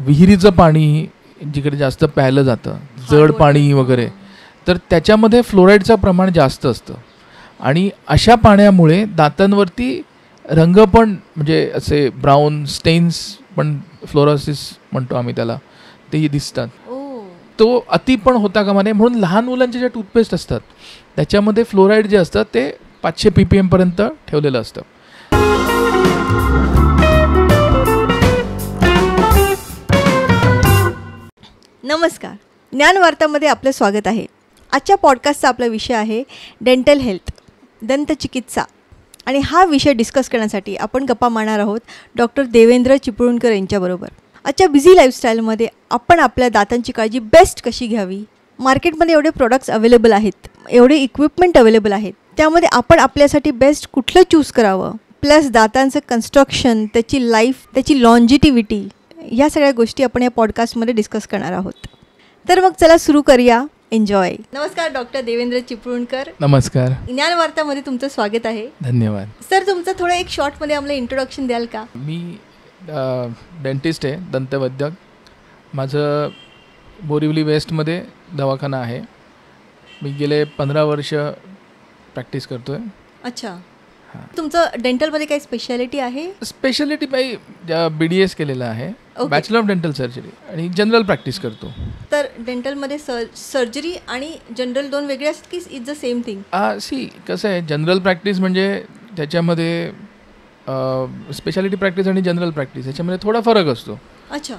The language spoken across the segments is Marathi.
विहिरीचं पाणी जिकडे जास्त प्यायलं जातं, जड पाणी वगैरे, तर त्याच्यामध्ये फ्लोराईडचं प्रमाण जास्त असतं. आणि अशा पाण्यामुळे दातांवरती रंग पण म्हणजे असे ब्राऊन स्टेन्स पण, फ्लोरोसिस म्हणतो आम्ही त्याला, ते दिसतात. तो अति पण होता कामा नये. म्हणून लहान मुलांचे जे टूथपेस्ट असतात त्याच्यामध्ये फ्लोराईड जे असतं ते 500 ppm पर्यंत ठेवलेलं असतं. नमस्कार, ज्ञानवार्तामध्ये आपलं स्वागत आहे. आजच्या पॉडकास्टचा आपला विषय आहे डेंटल हेल्थ, दंतचिकित्सा. आणि हा विषय डिस्कस करण्यासाठी आपण गप्पा मारणार आहोत डॉक्टर देवेंद्र चिपळूणकर यांच्याबरोबर. आजच्या बिझी लाईफस्टाईलमध्ये आपण आपल्या दातांची काळजी बेस्ट कशी घ्यावी, मार्केटमध्ये एवढे प्रोडक्ट्स अवेलेबल आहेत, एवढे इक्विपमेंट अवेलेबल आहेत, त्यामध्ये आपण आपल्यासाठी बेस्ट कुठलं चूज करावं, प्लस दातांचं कन्स्ट्रक्शन, त्याची लाईफ, त्याची लॉन्जिटिव्हिटी, ह्या सगळ्या गोष्टी आपण या पॉडकास्टमध्ये डिस्कस करणार आहोत. तर मग चला सुरू करूया. एन्जॉय. नमस्कार डॉक्टर देवेंद्र चिपळूणकर. नमस्कार. ज्ञानवार्तामध्ये तुमचं स्वागत आहे. धन्यवाद. सर, तुमचं थोडं एक शॉर्टमध्ये आम्हाला इंट्रोडक्शन द्याल का? मी डेंटिस्ट आहे, दंतवैद्यक. माझं बोरिवली वेस्टमध्ये दवाखाना आहे. मी गेले 15 वर्ष प्रॅक्टिस करतो आहे. अच्छा. तुमचं डेंटलमध्ये काही स्पेशालिटी आहे? स्पेशालिटी मी BDS केलेलं आहे, बॅचलर ऑफ डेंटल सर्जरी, आणि जनरल प्रॅक्टिस करतो. तर डेंटलमध्ये सर्जरी आणि जनरल दोन वेगळे असतात की is the same thing? See कसं आहे, जनरल प्रॅक्टिस म्हणजे त्याच्यामध्ये स्पेशालिटी प्रॅक्टिस आणि जनरल प्रॅक्टिस याच्यामध्ये थोडा फरक असतो. अच्छा.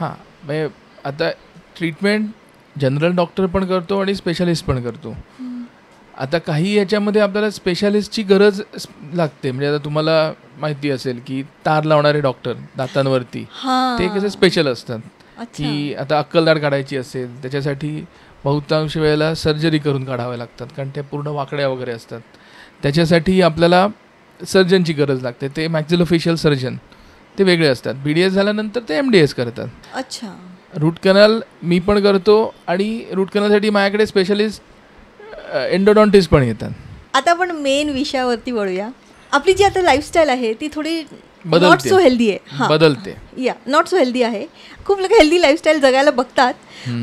हां, म्हणजे आता ट्रीटमेंट जनरल डॉक्टर पण करतो आणि स्पेशालिस्ट पण करतो. आता काही याच्यामध्ये आपल्याला स्पेशालिस्टची गरज लागते. म्हणजे आता तुम्हाला माहिती असेल की तार लावणारे डॉक्टर दातांवरती, ते कसे स्पेशल असतात. की आता अक्कलदाढ काढायची असेल त्याच्यासाठी बहुतांश वेळेला सर्जरी करून काढाव्या लागतात, कारण त्या पूर्ण वाकड्या वगैरे असतात. त्याच्यासाठी आपल्याला सर्जनची गरज लागते, ते मॅक्झिलोफेशियल सर्जन, ते वेगळे असतात. BDS झाल्यानंतर ते MDS करतात. अच्छा. रूट कॅनल मी पण करतो, आणि रूट कॅनलसाठी माझ्याकडे स्पेशलिस्ट एंडोडॉन्टिस्ट पण येतात. आता आपण मेन विषयावरती वळूया. आपली जी आता लाईफस्टाईल आहे ती थोडी नॉट सो हेल्दी आहे. बदलते. नॉट सो हेल्दी आहे. खूप लोक हेल्दी लाईफस्टाईल जगायला बघतात,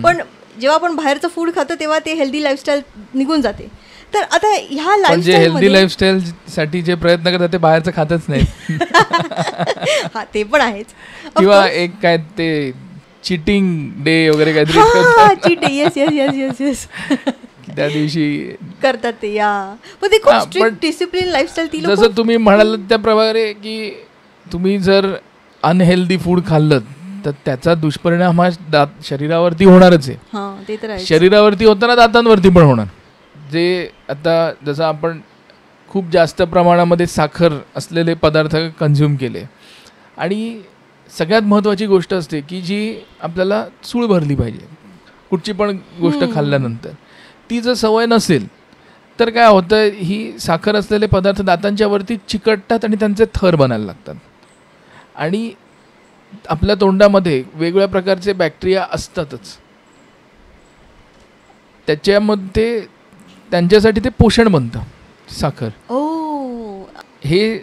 पण जेव्हा आपण बाहेरचं फूड खातो तेव्हा ते हेल्दी लाईफस्टाईल निघून जाते. तर आता ह्या लाईफस्टाईल, हेल्दी लाईफस्टाईल साठी जे प्रयत्न करतात ते बाहेरचं खातच नाही. हा, ते पण आहेच. किंवा एक काय ते चिटिंग डे वगैरे काहीतरी, yes yes yes yes yes त्या दिवशी करतात ते. पण ते खूप स्ट्रिक्ट डिसिप्लिन लाईफस्टाईल ती. जसं तुम्ही म्हणाल त्याप्रमाणे की तुम्ही जर अनहेल्दी फूड खाल्लं तर त्याचा दुष्परिणाम हा शरीरावरती होणारच आहे. शरीरावरती होताना दातांवरती पण होणार. जे आता जसं आपण खूप जास्त प्रमाणामध्ये साखर असलेले पदार्थ कंझ्युम केले, आणि सगळ्यात महत्त्वाची गोष्ट असते की जी आपल्याला चूळ भरली पाहिजे कुठची पण गोष्ट खाल्ल्यानंतर, ती जर सवय नसेल तर काय होतं, ही साखर असलेले पदार्थ दातांच्या वरती चिकटतात आणि त्यांचे थर बनायला लागतात. आणि आपल्या तोंडामध्ये वेगवेगळ्या प्रकारचे बॅक्टेरिया असतातच, त्याच्यामध्ये त्यांच्यासाठी ते पोषण बनतं साखर. हे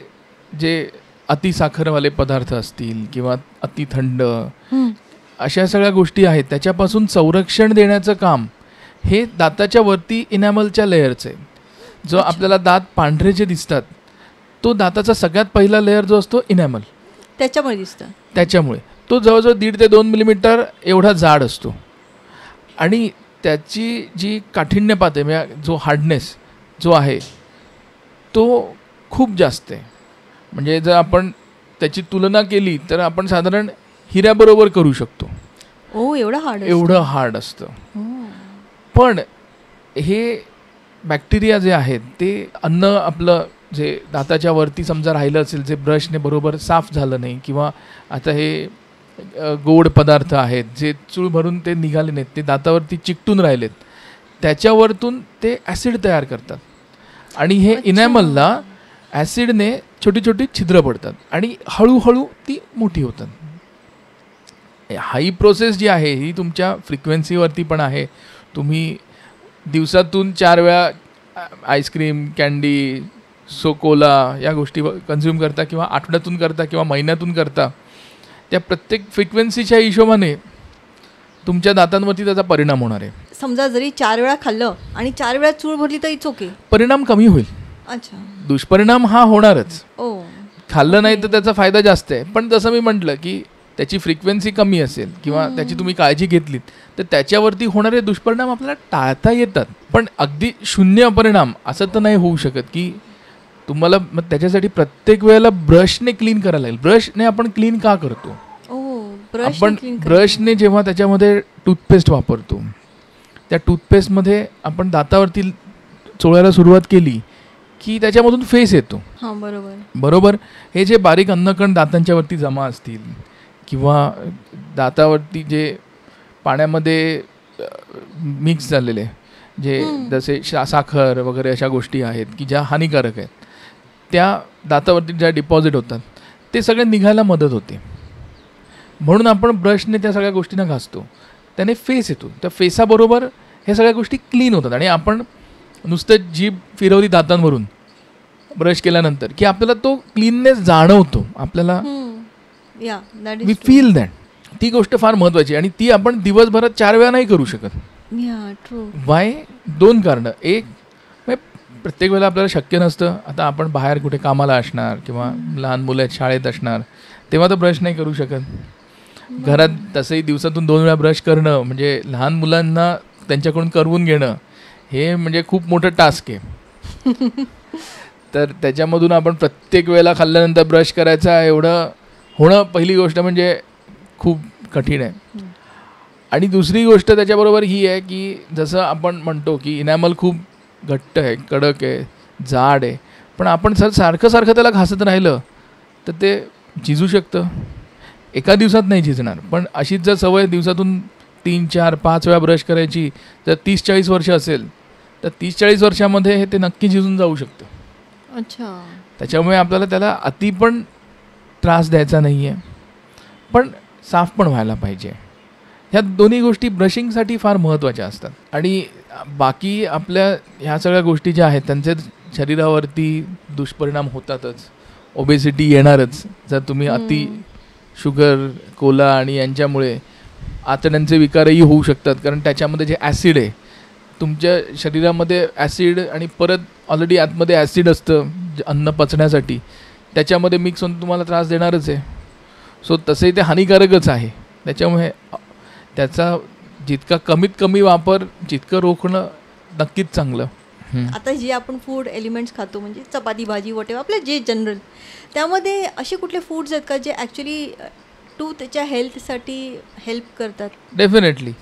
जे अतिसाखरवाले पदार्थ असतील किंवा अति थंड, अशा सगळ्या गोष्टी आहेत, त्याच्यापासून संरक्षण देण्याचं काम हे दाताच्या वरती इनॅमलच्या लेअरचं आहे. जो आपल्याला दात पांढरे जे दिसतात, तो दाताचा सगळ्यात पहिला लेअर जो असतो इनॅमल, त्याच्यामुळे दिसतं. त्याच्यामुळे तो जवळजवळ 1.5 ते 2 मिलीमीटर एवढा जाड असतो. आणि त्याची जी काठिण्यपात आहे, म्हणजे जो हार्डनेस जो आहे तो खूप जास्त आहे. म्हणजे जर आपण त्याची तुलना केली तर आपण साधारण हिऱ्याबरोबर करू शकतो. एवढं हार्ड असतं. पण हे बॅक्टेरिया जे आहेत ते अन्न आपलं जे दाताच्या वरती समजा राहिलं असेल, जे ब्रशने बरोबर साफ झालं नाही, किंवा आता हे गोड पदार्थ आहेत जे चूळ भरून ते निघाले नाहीत, ते दातावरती चिकटून राहिलेत, त्याच्यावरतून ते ॲसिड तयार करतात. आणि हे इनॅमलला ॲसिडने छोटी छोटी छिद्र पडतात आणि हळूहळू ती मोठी होतात. हाई प्रोसेस जी आहे ही तुमच्या फ्रिक्वेन्सीवरती पण आहे. तुम्ही दिवसातून 4 वेळा आईस्क्रीम, कँडी, कोला या गोष्टी कन्झ्युम करता, किंवा आठवड्यातून करता, किंवा महिन्यातून करता, त्या प्रत्येक फ्रिक्वेन्सीच्या हिशोबाने तुमच्या दातांवरती त्याचा परिणाम होणार आहे. समजा जरी 4 वेळा खाल्लं आणि 4 वेळा चूळ भरली तर इट्स ओके, परिणाम कमी होईल. अच्छा, दुष्परिणाम हा होणारच. ओ, खाल्लं नाही तर त्याचा फायदा जास्त आहे. पण जसं मी म्हटलं की त्याची फ्रिक्वेन्सी कमी असेल किंवा त्याची तुम्ही काळजी घेतलीत तर त्याच्यावरती होणारे दुष्परिणाम आपल्याला टाळता येतात. पण अगदी शून्य परिणाम असं तर नाही होऊ शकत की तुम्हाला. मग त्याच्यासाठी प्रत्येक वेळेला ब्रशने क्लीन करायला लागेल. ब्रशने आपण क्लीन का करतो? आपण ब्रशने जेव्हा त्याच्यामध्ये टूथपेस्ट वापरतो, त्या टूथपेस्टमध्ये आपण दातावरती चोळायला सुरुवात केली की त्याच्यामधून फेस येतो. हां, बरोबर बरोबर. हे जे बारीक अन्नकण दातांच्यावरती जमा असतील किंवा दातावरती जे पाण्यामध्ये मिक्स झालेले जे जसे साखर वगैरे अशा गोष्टी आहेत की ज्या हानिकारक आहेत, त्या दातावरती ज्या डिपॉझिट होतात ते सगळे निघायला मदत होते. म्हणून आपण ब्रशने त्या सगळ्या गोष्टींना घासतो, त्याने फेस येतो. त्या फेसाबरोबर ह्या सगळ्या गोष्टी क्लीन होतात. आणि आपण नुसतं जीभ फिरवली दातांवरून ब्रश केल्यानंतर की आपल्याला तो क्लीननेस जाणवतो. आपल्याला वी फील दॅट. ती गोष्ट फार महत्त्वाची आणि ती आपण दिवसभरात 4 वेळा नाही करू शकत. वाय? 2 कारणं. एक, प्रत्येक वेळेला आपल्याला शक्य नसतं. आता आपण बाहेर कुठे कामाला असणार किंवा लहान मुलं शाळेत असणार तेव्हा तर ब्रश नाही करू शकत. घरात तसंही दिवसातून 2 वेळा ब्रश करणं म्हणजे लहान मुलांना त्यांच्याकडून करवून घेणं हे म्हणजे खूप मोठं टास्क आहे. तर त्याच्यामधून आपण प्रत्येक वेळेला खाल्ल्यानंतर ब्रश करायचा एवढं होणं पहिली गोष्ट म्हणजे खूप कठीण आहे. आणि दुसरी गोष्ट त्याच्याबरोबर ही आहे की जसं आपण म्हणतो की इनॅमल खूप घट्ट आहे, कडक आहे, जाड आहे, पण आपण सारखं त्याला घासत राहिलं तर ते झिजू शकतं. एका दिवसात नाही झिजणार, पण अशीच जर सवय दिवसातून 3, 4, 5 वेळा ब्रश करायची जर 30-40 वर्ष असेल तर 30-40 वर्षामध्ये हे ते नक्की झिजून जाऊ शकतं. अच्छा. त्याच्यामुळे आपल्याला त्याला अति पण त्रास द्यायचा नाही आहे, पण साफ पण व्हायला पाहिजे. ह्या दोन्ही गोष्टी ब्रशिंगसाठी फार महत्त्वाच्या असतात. आणि बाकी आपल्या ह्या सगळ्या गोष्टी ज्या आहेत त्यांचे शरीरावरती दुष्परिणाम होतातच. ओबेसिटी येणारच जर तुम्ही अति शुगर, कोला आणि यांच्यामुळे आतड्यांचे विकारही होऊ शकतात. कारण त्याच्यामध्ये जे ॲसिड आहे तुमच्या शरीरामध्ये, ॲसिड आणि परत ऑलरेडी आतमध्ये ॲसिड असतं अन्न पचण्यासाठी, त्याच्यामध्ये मिक्स होऊन तुम्हाला त्रास देणारच आहे. सो तसंही ते हानिकारकच आहे. त्याच्यामुळे त्याचा जितका कमीत कमी वापर जितकं रोखणं नक्कीच चांगलं. आता जे आपण फूड एलिमेंट्स खातो म्हणजे चपाती भाजी वटेवर आपले जे जनरल, त्यामध्ये असे कुठले फूड्स आहेत का जे ॲक्च्युली टूथच्या हेल्थसाठी हेल्प करतात? डेफिनेटली.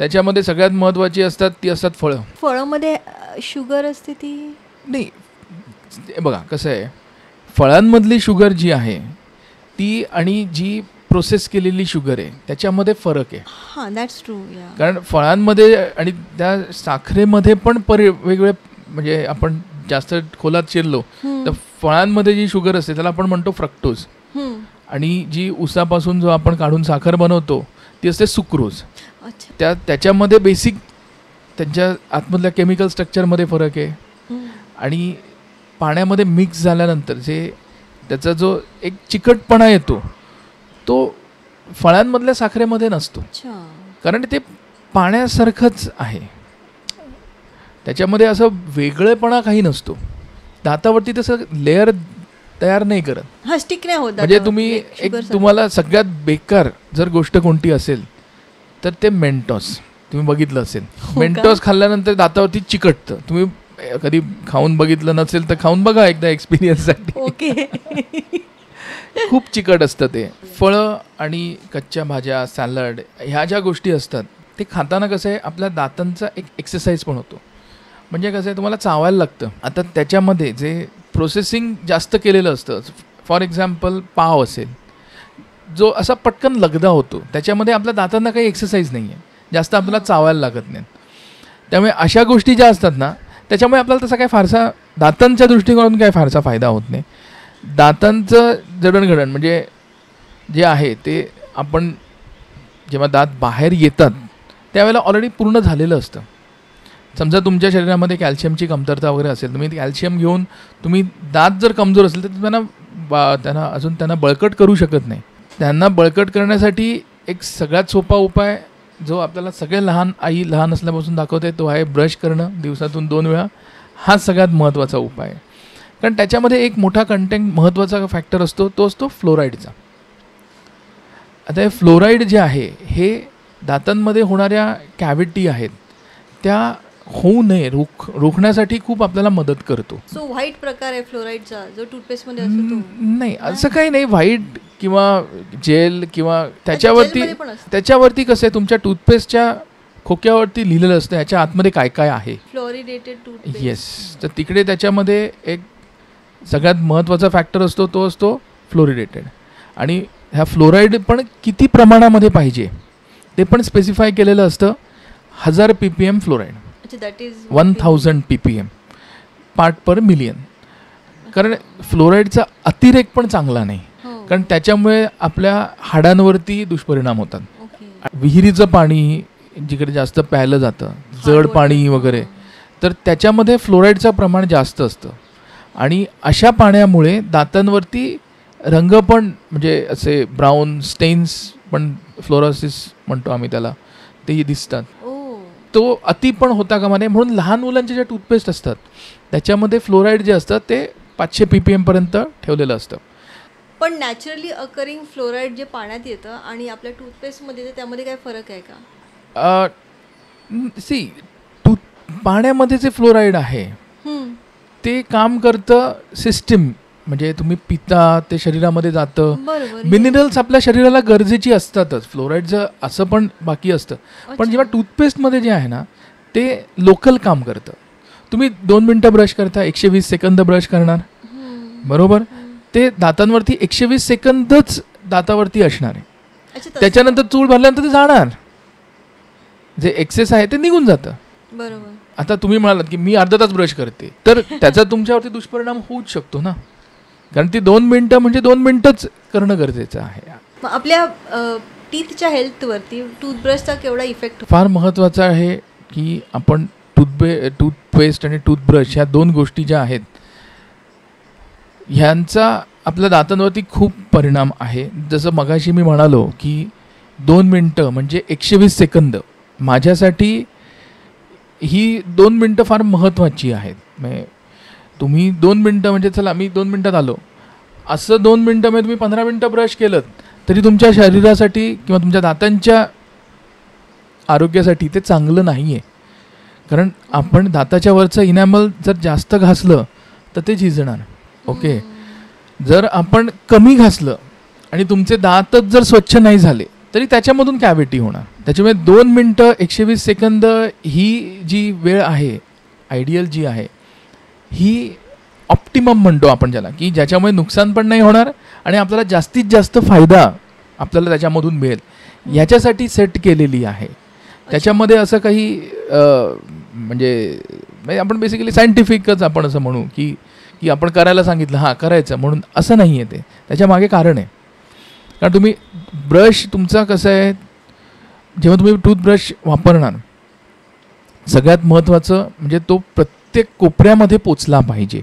त्याच्यामध्ये सगळ्यात महत्त्वाची असतात ती असतात फळं. फळामध्ये शुगर असते ती नाही. बघा कसं आहे, फळांमधली शुगर जी आहे ती आणि जी प्रोसेस केलेली शुगर आहे त्याच्यामध्ये फरक आहे. हां, दॅट्स ट्रू. कारण फळांमध्ये आणि त्या साखरेमध्ये पण वेगवेगळे म्हणजे आपण जास्त खोलात शिरलो तर फळांमध्ये जी शुगर असते त्याला आपण म्हणतो फ्रक्टोज, आणि जी ऊसापासून जो आपण काढून साखर बनवतो ती असते सुक्रोज. त्याच्यामध्ये बेसिक त्यांच्या आतमधल्या केमिकल स्ट्रक्चरमध्ये फरक आहे. आणि पाण्यामध्ये मिक्स झाल्यानंतर जे त्याचा जो एक चिकटपणा येतो तो फळांमधल्या साखरेमध्ये नसतो, कारण ते पाण्यासारखंच आहे. त्याच्यामध्ये असं वेगळेपणा काही नसतो. दातावरती तसं लेअर तयार नाही करत, स्टिक नाही होत. म्हणजे तुम्ही एक तुम्हाला सगळ्यात बेकार जर गोष्ट कोणती असेल तर ते मेंटॉस तुम्ही बघितलं असेल. मेंटॉस खाल्ल्यानंतर दातावरती चिकटतं. तुम्ही कधी खाऊन बघितलं नसेल तर खाऊन बघा एकदा एक्सपिरियन्ससाठी. ओके. खूप चिकट असतं ते. फळं आणि कच्च्या भाज्या, सॅलड ह्या ज्या गोष्टी असतात ते खाताना कसं आहे आपल्या दातांचा एक एक्सरसाइज पण होतो. म्हणजे कसं आहे तुम्हाला चावायला लागतं. आता त्याच्यामध्ये जे प्रोसेसिंग जास्त केलेलं असतं, फॉर एक्झाम्पल पाव असेल जो असा पटकन लगदा होतो, त्याच्यामध्ये आपल्या दातांना काही एक्सरसाइज नाही आहे, जास्त आपल्याला चावायला लागत नाही. त्यामुळे अशा गोष्टी ज्या असतात ना त्याच्यामुळे आपल्याला तसा काय फारसा दातांच्या दृष्टिकोनातून काय फारसा फायदा होत नाही. दातांचं जडणघडण म्हणजे जे आहे ते आपण जेव्हा दात बाहेर येतात त्यावेळेला ऑलरेडी पूर्ण झालेलं असतं. समजा तुमच्या शरीरामध्ये कॅल्शियमची कमतरता वगैरे असेल, तुम्ही कॅल्शियम घेऊन तुम्ही दात जर कमजोर असेल तर त्यांना अजून त्यांना बळकट करू शकत नाही. त्यांना बळकट करण्यासाठी एक सगळ्यात सोपा उपाय जो आपल्याला सगळे लहान असल्यापासून दाखवते तो आहे ब्रश करणं दिवसातून 2 वेळा. हा सगळ्यात महत्त्वाचा उपाय आहे. कारण त्याच्यामध्ये एक मोठा कंटेंट महत्त्वाचा फॅक्टर असतो, तो असतो फ्लोराईडचा. आता हे फ्लोराईड जे आहे हे दातांमध्ये होणाऱ्या कॅव्हिटी आहेत त्या होऊ नये रोखण्यासाठी खूप आपल्याला मदत करतो. सो व्हाईट प्रकार आहे फ्लोराईडचा जो टूथपेस्टमध्ये असतो तो? नाही, असं काही नाही. व्हाईट किंवा जेल किंवा त्याच्यावरती कसं आहे, तुमच्या टूथपेस्टच्या खोक्यावरती लिहिलेलं असतं ह्याच्या आतमध्ये काय काय आहे. Fluoridated toothpaste. येस. तर तिकडे त्याच्यामध्ये एक सगळ्यात महत्त्वाचा फॅक्टर असतो, तो असतो फ्लोरिडेटेड. आणि ह्या फ्लोराईड पण किती प्रमाणामध्ये पाहिजे ते पण स्पेसिफाय केलेलं असतं. 1000 ppm फ्लोराईड, 1000 ppm पार्ट पर मिलियन. कारण फ्लोराईडचा अतिरेक पण चांगला नाही, कारण त्याच्यामुळे आपल्या हाडांवरती दुष्परिणाम होतात. विहिरीचं पाणी जिकडे जास्त प्यायलं जातं, जड पाणी वगैरे, तर त्याच्यामध्ये फ्लोराईडचं प्रमाण जास्त असतं. आणि अशा पाण्यामुळे दातांवरती रंग पण म्हणजे असे ब्राऊन स्टेन्स पण, फ्लोरोसिस म्हणतो आम्ही त्याला, तेही दिसतात. तो अति पण होता कामा नये. म्हणून लहान मुलांचे जे टूथपेस्ट असतात त्याच्यामध्ये फ्लोराईड जे असतं ते 500 ppm पर्यंत ठेवलेलं असतं. पण नॅचरली अकरिंग फ्लोराईड जे पाण्यात येतं आणि आपल्या टूथपेस्टमध्ये येतं त्यामध्ये काय फरक आहे का? पाण्यामध्ये जे फ्लोराईड आहे ते काम करतं सिस्टीम, म्हणजे तुम्ही पिता ते शरीरामध्ये जातं. मिनरल्स आपल्या शरीराला गरजेची असतातच, फ्लोराईडचं असं पण बाकी असतं. पण जेव्हा टूथपेस्टमध्ये जे आहे ना ते लोकल काम करतं. तुम्ही 2 मिनटं ब्रश करता, 120 सेकंद ब्रश करणार, बरोबर, ते दातांवरती 120 सेकंदच दातावरती असणार आहे. त्याच्यानंतर चूळ भरल्यानंतर ते जाणार, जे एक्सेस आहे ते निघून जातं. बरोबर. आता तुम्ही म्हणालात की मी अर्धा तास ब्रश करते, तर त्याचा तुमच्यावरती दुष्परिणाम होऊच शकतो ना, कारण ती 2 मिनटं म्हणजे 2 मिनटंच करणं गरजेचं आहे. आपल्या टीथच्या हेल्थवरती टूथब्रशचा केवढा इफेक्ट? फार महत्त्वाचं आहे की आपण टूथपेस्ट आणि टूथब्रश ह्या 2 गोष्टी ज्या आहेत ह्यांचा आपल्या दातांवरती खूप परिणाम आहे. जसं मगाशी मी म्हणालो की 2 मिनटं म्हणजे 120 सेकंद, माझ्यासाठी ही 2 मिनटं फार महत्त्वाची आहेत. म्हणजे तुम्ही 2 मिनटं म्हणजे चला मी 2 मिनटात आलो, असं 2 मिनटामध्ये तुम्ही 15 मिनटं ब्रश केलं तरी तुमच्या शरीरासाठी किंवा तुमच्या दातांच्या आरोग्यासाठी ते चांगलं नाही आहे. कारण आपण दाताच्या वरचं इनॅमल जर जास्त घासलं तर ते झिजणार. ओके, जर आपण कमी घासलं आणि तुमचे दातच जर स्वच्छ नाही झाले तरी त्याच्यामधून कॅव्हिटी होणार. त्याच्यामुळे 2 मिनटं 120 सेकंद ही जी वेळ आहे, आयडियल जी आहे, ही ऑप्टिमम म्हणतो आपण ज्याला, की ज्याच्यामुळे नुकसान पण नाही होणार आणि आपल्याला जास्तीत जास्त फायदा आपल्याला त्याच्यामधून मिळेल, याच्यासाठी सेट केलेली आहे. त्याच्यामध्ये असं काही म्हणजे आपण बेसिकली सायंटिफिकच आपण असं म्हणू की आपण करायला सांगितलं हां करायचं म्हणून, असं नाही आहे. ते त्याच्यामागे कारण आहे. कारण तुम्ही ब्रश तुमचा कसं आहे, जेव्हा तुम्ही टूथब्रश वापरणार सगळ्यात महत्त्वाचं म्हणजे तो प्रत्येक कोपऱ्यामध्ये पोचला पाहिजे.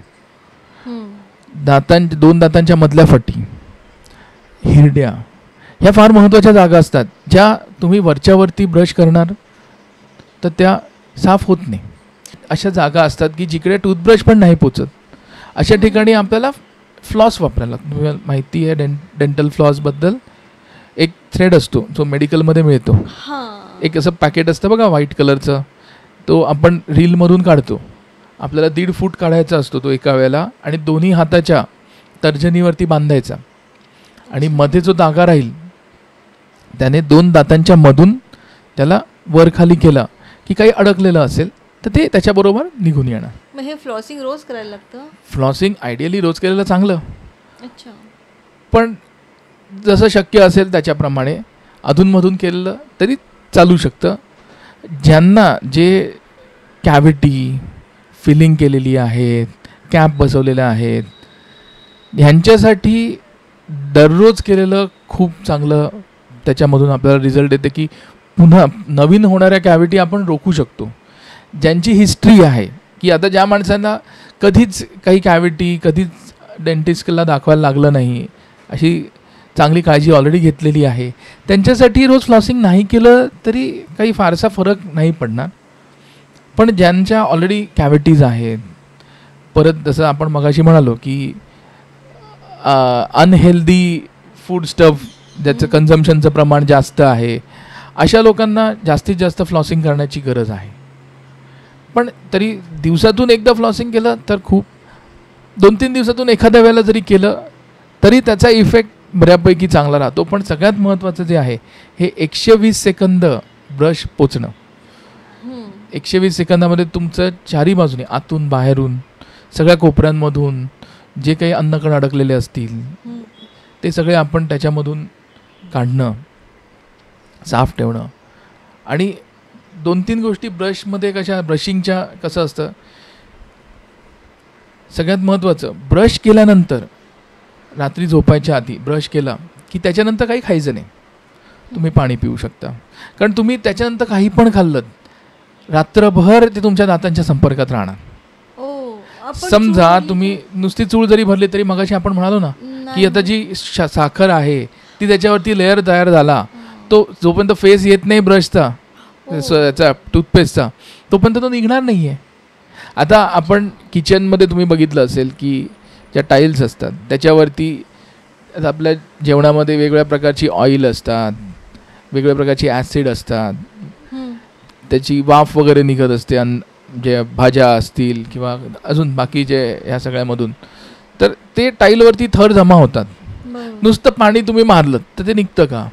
2 दातांच्या मधल्या फटी, हिरड्या, ह्या फार महत्त्वाच्या जागा असतात ज्या तुम्ही वरच्यावरती ब्रश करणार तर त्या साफ होत नाही. अशा जागा असतात की जिकडे टूथब्रश पण नाही पोचत. अशा ठिकाणी आपल्याला फ्लॉस वापरायला, तुम्हाला माहिती आहे डेंटल फ्लॉसबद्दल, एक थ्रेड असतो जो मेडिकलमध्ये मिळतो. एक असं पॅकेट असतं बघा व्हाईट कलरचं, तो आपण रीलमधून काढतो. आपल्याला 1.5 फूट काढायचा असतो तो एका वेळेला आणि दोन्ही हाताच्या तर्जनीवरती बांधायचा आणि मध्ये जो धागा राहील त्याने 2 दातांच्या मधून त्याला वर खाली केला की काही अडकलेलं असेल तर ते त्याच्याबरोबर निघून येणार. मग हे फ्लॉसिंग रोज करायला लागतं? फ्लॉसिंग आयडियली रोज केलेलं चांगलं. अच्छा. पण जसं शक्य असेल त्याच्याप्रमाणे अधूनमधून केलेलं तरी चालू शकतं. ज्यांना जे कॅव्हिटी फिलिंग केलेली आहेत, कॅप बसवलेल्या आहेत, ह्यांच्यासाठी दररोज केलेलं खूप चांगलं, त्याच्यामधून आपल्याला रिझल्ट येते की पुन्हा नवीन होणाऱ्या कॅव्हिटी आपण रोखू शकतो. ज्यांची हिस्ट्री आहे की आता ज्या माणसांना कधीच काही कॅव्हिटी, कधीच डेंटिस्टला दाखवायला लागलं नाही, अशी चांगली काळजी ऑलरेडी घेतलेली आहे त्यांच्यासाठी रोज फ्लॉसिंग नाही केलं तरी काही फारसा फरक नाही पडणार. पण ज्यांच्या ऑलरेडी कॅव्हिटीज आहेत, परत जसं आपण मगाशी म्हणालो की अनहेल्दी फूड स्टफ ज्याचं कन्झम्पशनचं प्रमाण जास्त आहे, अशा लोकांना जास्तीत जास्त फ्लॉसिंग करण्याची गरज आहे. पण तरी दिवसातून एकदा फ्लॉसिंग केलं तर खूप, 2-3 दिवसातून एखाद्या वेळेला जरी केलं तरी त्याचा इफेक्ट बऱ्यापैकी चांगला राहतो. पण सगळ्यात महत्त्वाचं जे आहे हे 120 सेकंद ब्रश पोचणं. 120 सेकंदामध्ये तुमचं चारी बाजूने, आतून बाहेरून, सगळ्या कोपऱ्यांमधून जे काही अन्नकण अडकलेले असतील ते सगळे आपण त्याच्यामधून काढणं, साफ ठेवणं. आणि 2-3 गोष्टी ब्रशमध्ये कशा, ब्रशिंगच्या कसं असतं, सगळ्यात महत्त्वाचं ब्रश केल्यानंतर रात्री झोपायच्या आधी ब्रश केला की त्याच्यानंतर काही खायचं नाही, तुम्ही पाणी पिऊ शकता. कारण तुम्ही त्याच्यानंतर काही पण खाल्लं रात्रभर ते तुमच्या दातांच्या संपर्कात राहणार. समजा तुम्ही नुसती चूळ जरी भरली तरी मगाशी आपण म्हणालो ना की आता जी साखर आहे ती त्याच्यावरती लेअर तयार झाला, तो जोपर्यंत फेस येत नाही ब्रशचा, याचा टूथपेस्टचा, तोपर्यंत तो निघणार नाही आहे. आता आपण किचनमध्ये तुम्ही बघितलं असेल की ज्या टाईल्स असतात त्याच्यावरती आपल्या जेवणामध्ये वेगवेगळ्या प्रकारची ऑइल असतात, वेगवेगळ्या प्रकारची ॲसिड असतात, त्याची वाफ वगैरे निघत असते जे भाज्या असतील किंवा अजून बाकीचे ह्या सगळ्यामधून. तर ते टाईलवरती थर जमा होतात. नुसतं पाणी तुम्ही मारलं तर ते निघतं का?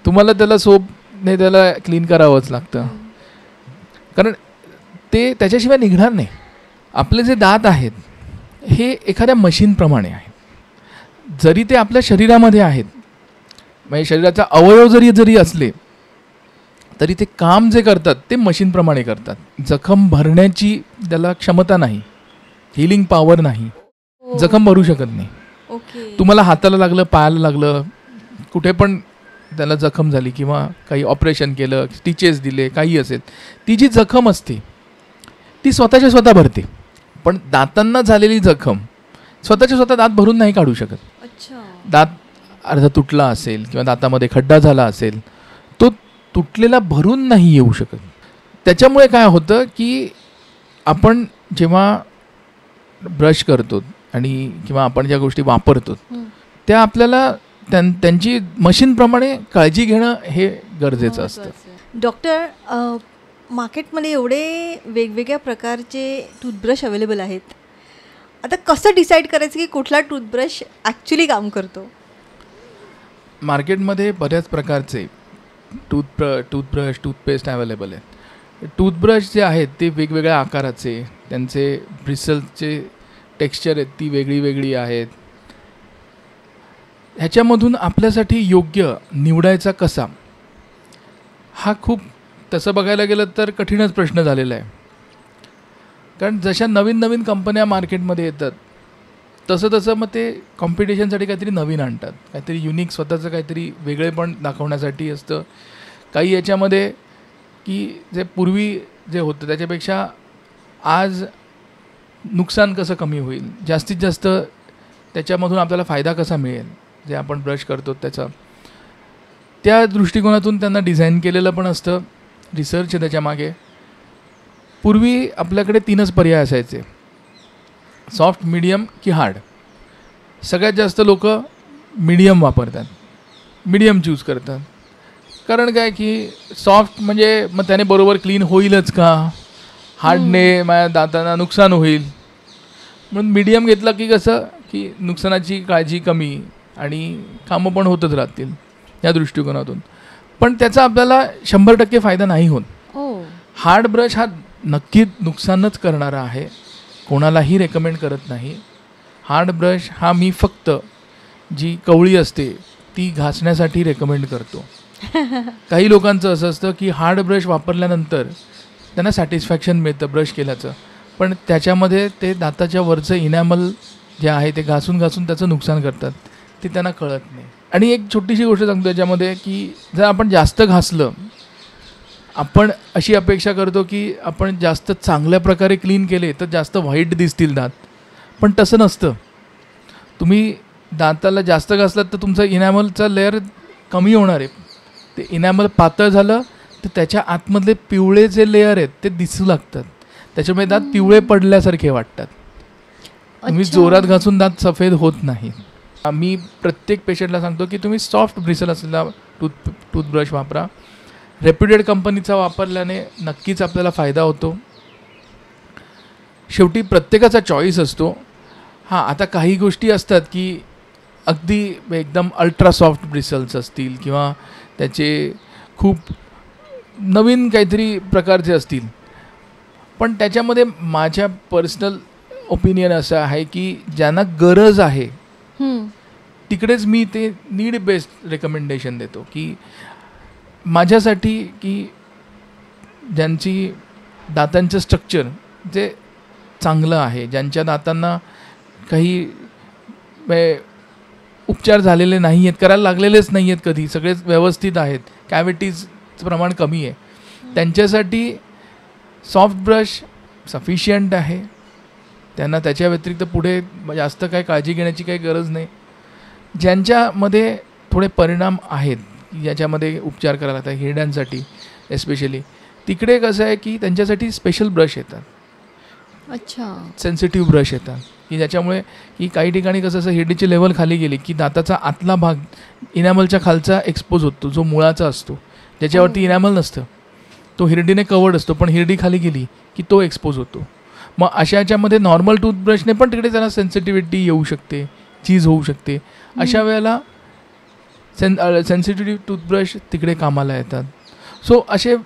तुम्हाला त्याला सोपने त्याला क्लीन करावंच लागतं, कारण ते त्याच्याशिवाय निघणार नाही. आपले जे दात आहेत हे एखाद्या मशीनप्रमाणे आहेत. जरी ते आपल्या शरीरामध्ये आहेत, म्हणजे शरीराचा अवयव जरी असले तरी ते काम जे करतात ते मशीनप्रमाणे करतात. जखम भरण्याची त्याला क्षमता नाही, हिलिंग पॉवर नाही, जखम भरू शकत नाही. तुम्हाला हाताला लागलं, पायाला लागलं, कुठे पण त्याला जखम झाली किंवा काही ऑपरेशन केलं, स्टिचेस दिले, काही असेल, ती जी जखम असते ती स्वतःच्या स्वतः भरते. पण दातांना झालेली जखम स्वतःच्या स्वतः दात भरून नाही काढू शकत. दात अर्धा तुटला असेल किंवा दातामध्ये खड्डा झाला असेल, तो तुटलेला भरून नाही येऊ शकत. त्याच्यामुळे काय होतं की आपण जेव्हा ब्रश करतो आणि किंवा आपण ज्या गोष्टी वापरतो त्या आपल्याला त्यांची मशीनप्रमाणे काळजी घेणं हे गरजेचं असतं. डॉक्टर, मार्केटमध्ये एवढे वेगवेगळ्या प्रकारचे टूथब्रश अवेलेबल आहेत, आता कसं डिसाईड करायचं की कुठला टूथब्रश ॲक्च्युली काम करतो? मार्केटमध्ये बऱ्याच प्रकारचे टूथब्रश, टूथपेस्ट अवेलेबल आहेत. टूथब्रश जे आहेत ते वेगवेगळ्या आकाराचे, त्यांचे ब्रिसलचे टेक्स्चर आहेत ती वेगळी आहेत. ह्याच्यामधून आपल्यासाठी योग्य निवडायचा कसा, हा खूप तसं बघायला गेलं तर कठीणच प्रश्न झालेला आहे. कारण जशा नवीन कंपन्या मार्केटमध्ये येतात तसं मग ते कॉम्पिटिशनसाठी काहीतरी नवीन आणतात, काहीतरी युनिक, स्वतःचं काहीतरी वेगळेपण दाखवण्यासाठी असतं. काही याच्यामध्ये की जे पूर्वी जे होतं त्याच्यापेक्षा आज नुकसान कसं कमी होईल, जास्तीत जास्त त्याच्यामधून आपल्याला फायदा कसा मिळेल, जे आपण ब्रश करतो त्याचा, त्या दृष्टिकोनातून त्यांना डिझाईन केलेलं पण असतं. रिसर्च आहे त्याच्यामागे. पूर्वी आपल्याकडे 3च पर्याय असायचे, सॉफ्ट, मीडियम की हार्ड. सगळ्यात जास्त लोक मीडियम वापरतात, मीडियम चूज करतात. कारण काय की सॉफ्ट म्हणजे मग त्याने बरोबर क्लीन होईलच का, हार्डने माझ्या दातांना नुकसान होईल, म्हणून मीडियम घेतला की कसं की नुकसानाची काळजी कमी आणि कामं पण होतच राहतील या दृष्टिकोनातून. पण त्याचा आपल्याला 100% फायदा नाही होत. हार्ड ब्रश हा नक्कीच नुकसानच करणारा आहे, कोणालाही रेकमेंड करत नाही. हार्ड ब्रश हा मी फक्त जी कवळी असते ती घासण्यासाठी रेकमेंड करतो. काही लोकांचं असं असतं की हार्ड ब्रश वापरल्यानंतर त्यांना सॅटिस्फॅक्शन मिळतं ब्रश केल्याचं, पण त्याच्यामध्ये ते दाताच्या वरचं इनॅमल जे आहे ते घासून त्याचं नुकसान करतात, ते त्यांना कळत नाही. आणि एक छोटीशी गोष्ट सांगतो याच्यामध्ये की जर आपण जास्त घासलं, आपण अशी अपेक्षा करतो की आपण जास्त चांगल्या प्रकारे क्लीन केले तर जास्त व्हाईट दिसतील दात, पण तसं नसतं. तुम्ही दाताला जास्त घासलात तर तुमचं इनॅमलचा लेअर कमी होणार आहे. ते इनॅमल पातळ झालं तर त्याच्या आतमधले पिवळे जे लेअर आहेत ते दिसू लागतात. त्याच्यामुळे दात पिवळे पडल्यासारखे वाटतात. तुम्ही जोरात घासून दात सफेद होत नाही. मी प्रत्येक पेशंटला सांगतो की तुम्ही सॉफ्ट ब्रिसल असलेला टूथब्रश वापरा. रेप्युटेड कंपनीचा वापरल्याने नक्कीच आपल्याला फायदा होतो. शेवटी प्रत्येकाचा चॉईस असतो. हां, आता काही गोष्टी असतात की अगदी एकदम अल्ट्रा सॉफ्ट ब्रिसल्स असतील किंवा त्याचे खूप नवीन काहीतरी प्रकारचे असतील, पण त्याच्यामध्ये माझ्या पर्सनल ओपिनियन असं आहे की ज्यांना गरज आहे तिकडेच मी ते नीड बेस्ड रेकमेंडेशन देतो. की माझ्यासाठी की ज्यांची दातांचं स्ट्रक्चर जे चांगलं आहे, ज्यांच्या दातांना काही उपचार झालेले नाही आहेत, करायला लागलेलेच नाही आहेत कधी, सगळेच व्यवस्थित आहेत, कॅव्हिटीजचं प्रमाण कमी आहे, त्यांच्यासाठी सॉफ्ट ब्रश सफिशियंट आहे. त्यांना त्याच्या व्यतिरिक्त पुढे जास्त काही काळजी घेण्याची काही गरज नाही. ज्यांच्यामध्ये थोडे परिणाम आहेत, याच्यामध्ये उपचार करायला लागतात हिरड्यांसाठी एस्पेशली, तिकडे कसं आहे की त्यांच्यासाठी स्पेशल ब्रश येतात. अच्छा, सेन्सिटिव्ह ब्रश येतात की ज्याच्यामुळे की काही ठिकाणी कसं असं हिरडीची लेवल खाली गेली की दाताचा आतला भाग इनॅमलच्या खालचा एक्सपोज होतो, जो मुळाचा असतो, ज्याच्यावरती इनॅमल नसतं, तो हिरडीने कवर्ड असतो, पण हिरडी खाली गेली की तो एक्सपोज होतो. मग अशा याच्यामध्ये नॉर्मल टूथब्रशने पण तिकडे त्यांना सेन्सिटिव्हिटी येऊ शकते, चीज होऊ शकते. अशा वेळेला सेन्सिटिव्ह टूथब्रश तिकडे कामाला येतात. सो असे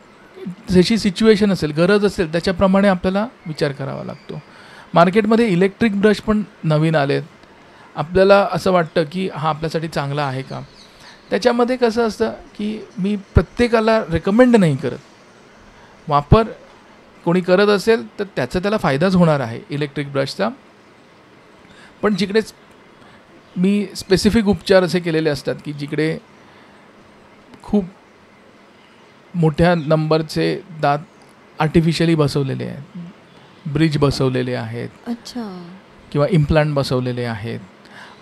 जशी सिच्युएशन असेल, गरज असेल, त्याच्याप्रमाणे आपल्याला विचार करावा लागतो. मार्केटमध्ये इलेक्ट्रिक ब्रश पण नवीन आलेत. आपल्याला असं वाटतं की हा आपल्यासाठी चांगला आहे का. त्याच्यामध्ये कसं असतं की मी प्रत्येकाला रेकमेंड नाही करत. वापर कोणी करत असेल तर त्याचा त्याला फायदाच होणार आहे इलेक्ट्रिक ब्रशचा. पण जिकडे मी स्पेसिफिक उपचार असे केलेले असतात की जिकडे खूप मोठ्या नंबरचे दात आर्टिफिशियली बसवलेले आहेत, ब्रिज बसवलेले आहेत, अच्छा, किंवा इम्प्लांट बसवलेले आहेत,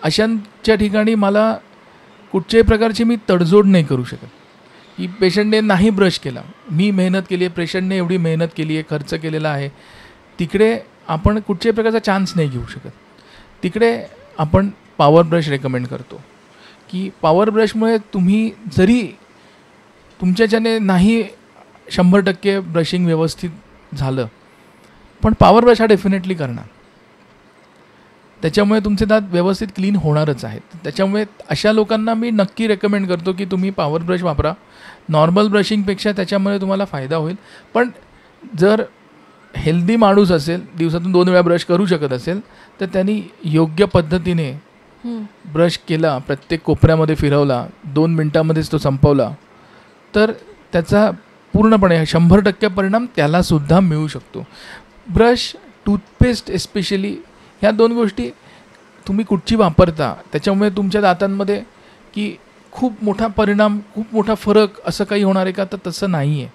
अशांच्या ठिकाणी मला कुठच्याही प्रकारची मी तडजोड नाही करू शकत. की पेशंटने नाही ब्रश केला, मी मेहनत केली आहे, पेशंटने एवढी मेहनत केली आहे, खर्च केलेला आहे, तिकडे आपण कुठच्याही प्रकारचा चान्स नाही घेऊ शकत. तिकडे आपण पॉवर ब्रश रेकमेंड करतो. की पॉवर ब्रशमुळे तुम्ही जरी तुमच्याच्याने नाही 100% ब्रशिंग व्यवस्थित झालं, पण पॉवर ब्रश हा डेफिनेटली करणार. त्याच्यामुळे तुमचे दात व्यवस्थित क्लीन होणारच आहेत. त्याच्यामुळे अशा लोकांना मी नक्की रेकमेंड करतो की तुम्ही पॉवर ब्रश वापरा. नॉर्मल ब्रशिंगपेक्षा त्याच्यामुळे तुम्हाला फायदा होईल. पण जर हेल्दी माणूस असेल, दिवसातून 2 वेळा ब्रश करू शकत असेल, तर त्यांनी योग्य पद्धतीने ब्रश केला, प्रत्येक कोपऱ्यामध्ये फिरवला, 2 मिनटामध्येच तो संपवला, तर त्याचा पूर्णपणे 100% परिणाम त्यालासुद्धा मिळू शकतो. ब्रश, टूथपेस्ट एस्पेशली, ह्या 2 गोष्टी तुम्ही कुठची वापरता त्याच्यामुळे तुमच्या दातांमध्ये की खूप मोठा परिणाम, खूप मोठा फरक असं काही होणार आहे का, तर तसं नाही आहे.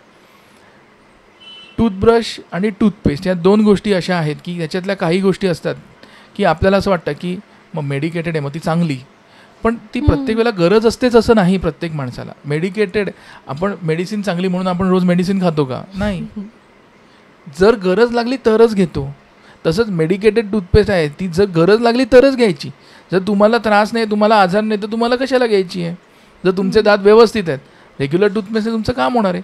टूथब्रश आणि टूथपेस्ट या 2 गोष्टी अशा आहेत की त्याच्यातल्या काही गोष्टी असतात की आपल्याला असं वाटतं की मग मेडिकेटेड आहे, मग ती चांगली, पण ती प्रत्येक वेळेला गरज असतेच असं नाही. प्रत्येक माणसाला मेडिकेटेड, आपण मेडिसिन चांगली म्हणून आपण रोज मेडिसिन खातो का, नाही. जर गरज लागली तरच घेतो. तसंच मेडिकेटेड टूथपेस्ट आहे, ती जर गरज लागली तरच घ्यायची. जर तुम्हाला त्रास नाही, तुम्हाला आजार नाही, तर तुम्हाला कशाला घ्यायची आहे. जर तुमचे दात व्यवस्थित आहेत, रेग्युलर टूथपेस्टने तुमचं काम होणार आहे.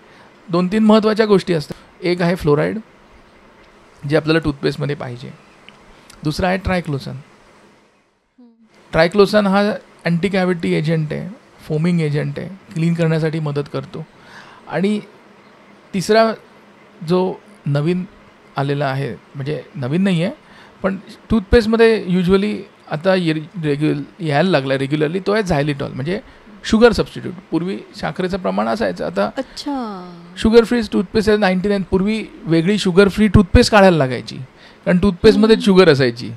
2-3 महत्त्वाच्या गोष्टी असतात. एक आहे फ्लोराईड, जे आपल्याला टूथपेस्टमध्ये पाहिजे. दुसरा आहे ट्रायक्लोसन. ट्रायक्लोसन हा अँटी कॅव्हिटी एजंट आहे, फोमिंग एजंट आहे, क्लीन करण्यासाठी मदत करतो. आणि तिसरा जो नवीन आलेला आहे, म्हणजे नवीन नाही आहे, पण टूथपेस्टमध्ये युजली आता यायला लागला रेग्युलरली, तो आहे झायलिटॉल, म्हणजे शुगर सबस्टिट्यूट. पूर्वी साखरेचं प्रमाण असायचं, आता शुगर फ्री टूथपेस्ट आहे 99. पूर्वी वेगळी शुगर फ्री टूथपेस्ट काढायला लागायची, कारण टूथपेस्टमध्ये शुगर असायची.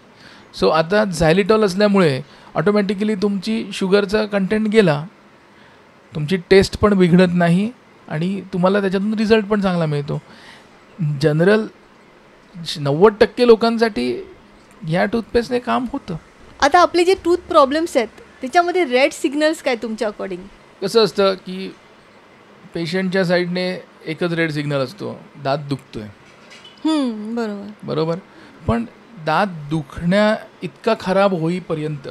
सो आता झायलिटॉल असल्यामुळे ऑटोमॅटिकली तुमची शुगरचा कंटेंट गेला, तुमची टेस्ट पण बिघडत नाही आणि तुम्हाला त्याच्यातून रिझल्ट पण चांगला मिळतो. जनरल 90% लोकांसाठी ह्या टूथपेस्टने काम होतं. आता आपले जे टूथ प्रॉब्लेम्स आहेत त्याच्यामध्ये रेड सिग्नल्स काय तुमच्या अकॉर्डिंग? कसं असतं की पेशंटच्या साईडने एकच रेड सिग्नल असतो, दात दुखतोय. बरोबर. पण दात दुखण्या इतका खराब होईपर्यंत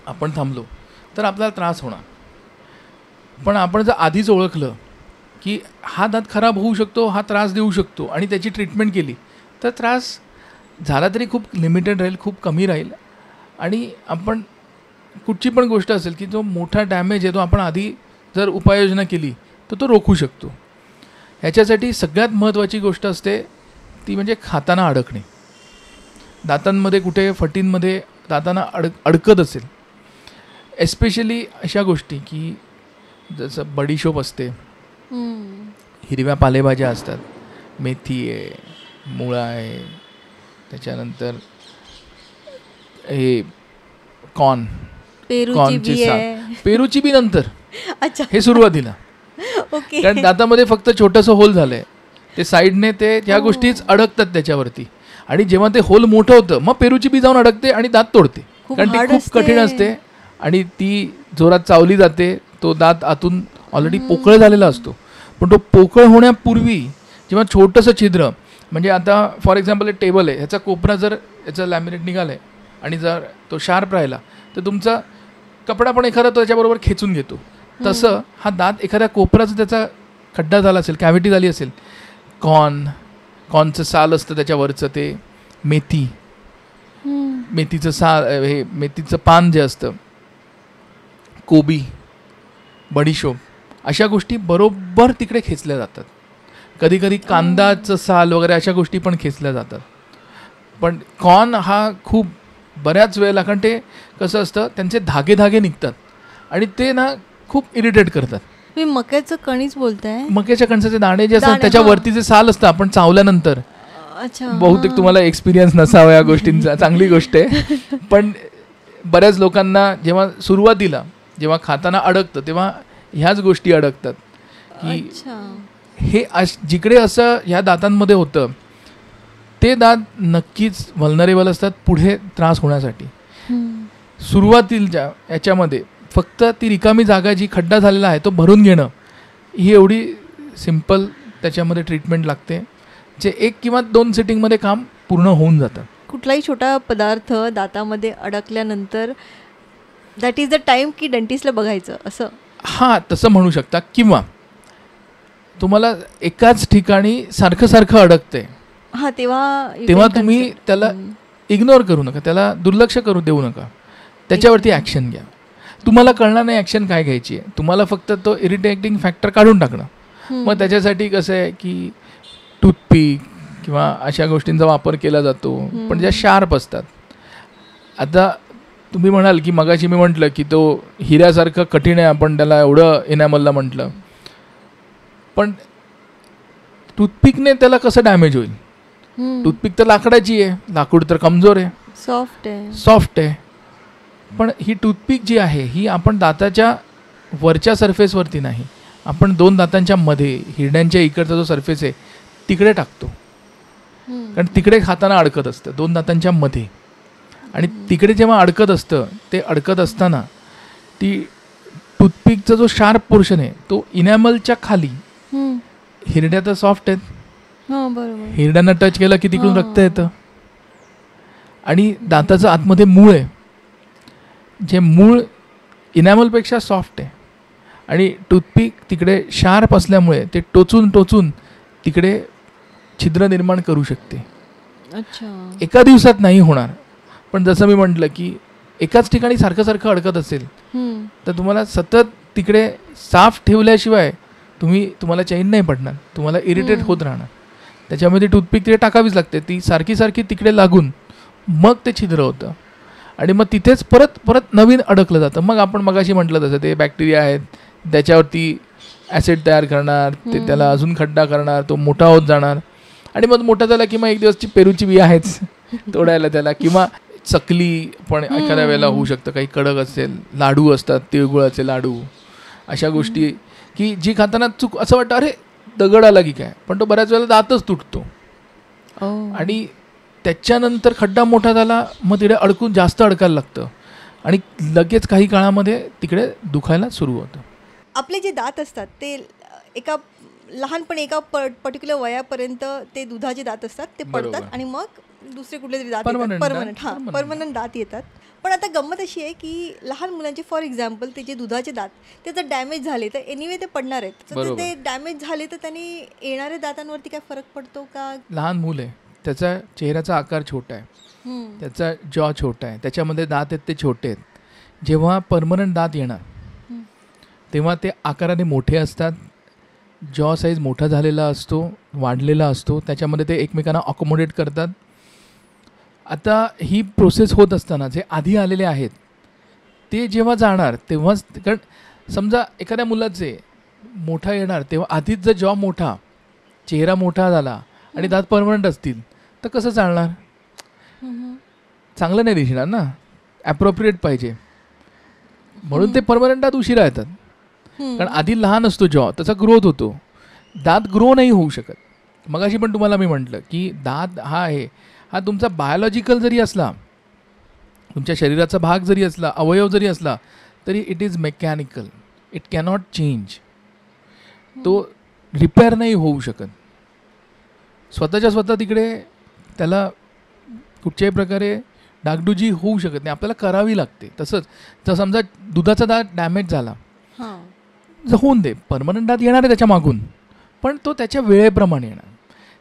आपण थांबलो तर आपल्याला त्रास होणार. पण आपण जर आधीच ओळखलं की हा दात खराब होऊ शकतो, हा त्रास देऊ शकतो आणि त्याची ट्रीटमेंट केली तर त्रास झाला तरी खूप लिमिटेड राहील, खूप कमी राहील. आणि आपण कुठची पण गोष्ट असेल की जो मोठा डॅमेज आहे तो आपण आधी जर उपाययोजना केली तर तो रोखू शकतो. ह्याच्यासाठी सगळ्यात महत्त्वाची गोष्ट असते ती म्हणजे खाताना अडकणे. दातांमध्ये कुठे फटींमध्ये दातांना अडकत असेल, एस्पेशली अशा गोष्टी की जसं बडीशोप असते, हिरव्या पालेभाज्या असतात, मेथी आहे, मुळा आहे, त्याच्यानंतर हे कॉर्नची साल, पेरूची बी नंतर. अच्छा, हे सुरुवातीला. ओके. कारण दातामध्ये फक्त छोटंसं होल झालंय, ते साईडने ते ह्या गोष्टीच अडकतात त्याच्यावरती. आणि जेव्हा ते होल मोठं होतं मग पेरूची बी जाऊन अडकते आणि दात तोडते. कारण ती खूप कठीण असते आणि ती जोरात चावली जाते. तो दात आतून ऑलरेडी पोकळ झालेला असतो. पण तो पोकळ होण्यापूर्वी जेव्हा छोटंसं छिद्र, म्हणजे आता फॉर एक्झाम्पल एक टेबल आहे, ह्याचा कोपरा जर याचा लॅमिनेट निघाला आहे आणि जर तो शार्प राहिला तर तुमचा कपडा पण एखादा त्याच्याबरोबर खेचून घेतो. तसं हा दात एखाद्या कोपराचा त्याचा खड्डा झाला असेल, कॅव्हिटी झाली असेल, कॉर्नचं साल असतं त्याच्यावरचं, ते मेथीचं साल, हे मेथीचं पान जे असतं, कोबी, बडीशोप, अशा गोष्टी बरोबर तिकडे खेचल्या जातात. कधी कधी कांदाचं साल वगैरे अशा गोष्टी पण खेचल्या जातात. पण कॉर्न हा खूप बऱ्याच वेळेला, कारण ते कसं असतं त्यांचे धागे निघतात आणि ते ना खूप इरिटेट करतात. मी मक्याचं कणीच बोलताय. मक्याच्या कणसाचे दाणे जे असतात त्याच्यावरती जे साल असतं आपण चावल्यानंतर, बहुतेक तुम्हाला एक्सपिरियन्स नसावा या गोष्टींचा, चांगली गोष्ट आहे. पण बऱ्याच लोकांना जेव्हा सुरुवातीला जेव्हा खाताना अडकतं तेव्हा ह्याच गोष्टी अडकतात की हे जिकडे असं ह्या दातांमध्ये होतं ते दात नक्कीच व्हल्नरेबल असतात पुढे त्रास होण्यासाठी. सुरुवातीच्या याच्यामध्ये फक्त ती रिकामी जागा जी खड्डा झालेला आहे तो भरून घेणं ही एवढी सिम्पल त्याच्यामध्ये ट्रीटमेंट लागते, जे 1 किंवा 2 सिटिंगमध्ये काम पूर्ण होऊन जातं. कुठलाही छोटा पदार्थ दातामध्ये अडकल्यानंतर दॅट इज द टाईम की डेंटिस्टला बघायचं असं. हां, तसं म्हणू शकता. किंवा तुम्हाला एकाच ठिकाणी सारखं अडकते, हां, तेव्हा तुम्ही त्याला इग्नोर करू नका, त्याला दुर्लक्ष करू देऊ नका, त्याच्यावरती ॲक्शन घ्या. तुम्हाला कळणार नाही ॲक्शन काय घ्यायची आहे, तुम्हाला फक्त तो इरिटेटिंग फॅक्टर काढून टाकणं. मग त्याच्यासाठी कसं आहे की टूथपिक किंवा अशा गोष्टींचा वापर केला जातो, पण ज्या शार्प असतात. आता तुम्ही म्हणाल की मगाशी मी म्हटलं की तो हिऱ्यासारखं कठीण आहे, आपण त्याला एवढं इनॅमलला म्हटलं, पण टूथपिकने त्याला कसं डॅमेज होईल? टूथपिक तर लाकडाची आहे, लाकूड तर कमजोर आहे, सॉफ्ट आहे. पण ही टूथपिक जी आहे ही आपण दाताच्या वरच्या सरफेसवरती नाही, आपण 2 दातांच्या मध्ये, हिरड्यांच्या इकडचा जो सरफेस आहे तिकडे टाकतो. कारण तिकडे खाताना अडकत असतं 2 दातांच्या मध्ये. आणि तिकडे जेव्हा अडकत असतं ते अडकत असताना ती टूथपिकचा जो शार्प पोर्शन आहे तो इनॅमलच्या खाली, हिरड्या तर सॉफ्ट आहेत, हिरड्यांना टच केलं की तिकडून रक्त येतं. आणि दाताचं आतमध्ये मूळ आहे, जे मूळ इनॅमलपेक्षा सॉफ्ट आहे आणि टूथपिक तिकडे शार्प असल्यामुळे ते टोचून तिकडे छिद्र निर्माण करू शकते. एका दिवसात नाही होणार, पण जसं मी म्हटलं की एकाच ठिकाणी सारखं अडकत असेल तर तुम्हाला सतत तिकडे साफ ठेवल्याशिवाय तुम्हाला चैन नाही पडणार, तुम्हाला इरिटेट होत राहणार. त्याच्यामध्ये टूथपिक तिकडे टाकावीच लागते, ती सारखी तिकडे लागून मग ते छिद्र होतं आणि मग तिथेच परत नवीन अडकलं जातं. मग आपण मगाशी म्हटलं तसं ते बॅक्टेरिया आहेत त्याच्यावरती ॲसिड तयार करणार, ते त्याला अजून खड्डा करणार, तो मोठा होत जाणार आणि मग मोठा झाला की मग एक दिवसची पेरूची बी आहेच तोडायला त्याला. किंवा चकली पण एखाद्या वेळेला होऊ शकतं, काही कडक असेल, लाडू असतात, तिळगुळाचे लाडू, अशा गोष्टी की जी खाताना असं वाटतं अरे दगड आला की काय, पण तो बऱ्याच वेळेला दातच तुटतो. आणि त्याच्यानंतर खड्डा मोठा झाला, मग तिकडे अडकून जास्त अडकायला लागतं आणि लगेच काही काळामध्ये तिकडे दुखायला सुरू होतं. आपले जे दात असतात ते एका लहानपणी एका पर्टिक्युलर वयापर्यंत ते दुधाचे दात असतात, ते पडतात आणि मग दुसरे कुठले तरी दात परमनंट दात येतात. पण आता गंमत अशी आहे की लहान मुलांचे फॉर एक्झाम्पल ते जे दुधाचे दात ते जर डॅमेज झाले तर एनिवे ते पडणार आहेत. तर ते डॅमेज झाले तर त्यांनी येणाऱ्या दातांवरती काय फरक पडतो का? लहान मूल आहे, त्याचा चेहऱ्याचा आकार छोटा आहे, त्याचा जॉ छोटा आहे, त्याच्यामध्ये दात आहेत ते छोटे आहेत. जेव्हा परमनंट दात येणार तेव्हा ते आकाराने मोठे असतात, जॉ साईज मोठा झालेला असतो, वाढलेला असतो, त्याच्यामध्ये ते एकमेकांना अकोमोडेट करतात. आता ही प्रोसेस होत असताना जे आधी आलेले आहेत ते जेव्हा जाणार तेव्हाच, कारण समजा एखाद्या मुलाचे मोठा येणार तेव्हा आधीच जर जॉ मोठा, चेहरा मोठा झाला आणि दात परमनंट असतील तर कसं चालणार? चांगलं नाही दिसणार ना, ॲप्रोप्रिएट पाहिजे. म्हणून ते परमनंट दात उशिरा येतात, कारण आधी लहान असतो जॉ, त्याचा ग्रोथ होतो, दात ग्रो नाही होऊ शकत. मगाशी पण तुम्हाला मी म्हटलं की दात हा आहे, हा तुमचा बायोलॉजिकल जरी असला, तुमच्या शरीराचा भाग जरी असला, अवयव जरी असला, तरी it is mechanical, it cannot change. तो रिपेअर नाही होऊ शकत स्वतःच्या स्वतः. तिकडे त्याला कुठच्याही प्रकारे डागडुजी होऊ शकत नाही, आपल्याला करावी लागते. तसंच जर समजा दुधाचा दात डॅमेज झाला, होऊन दे, परमनंट दात येणार आहे त्याच्या मागून, पण तो त्याच्या वेळेप्रमाणे येणार.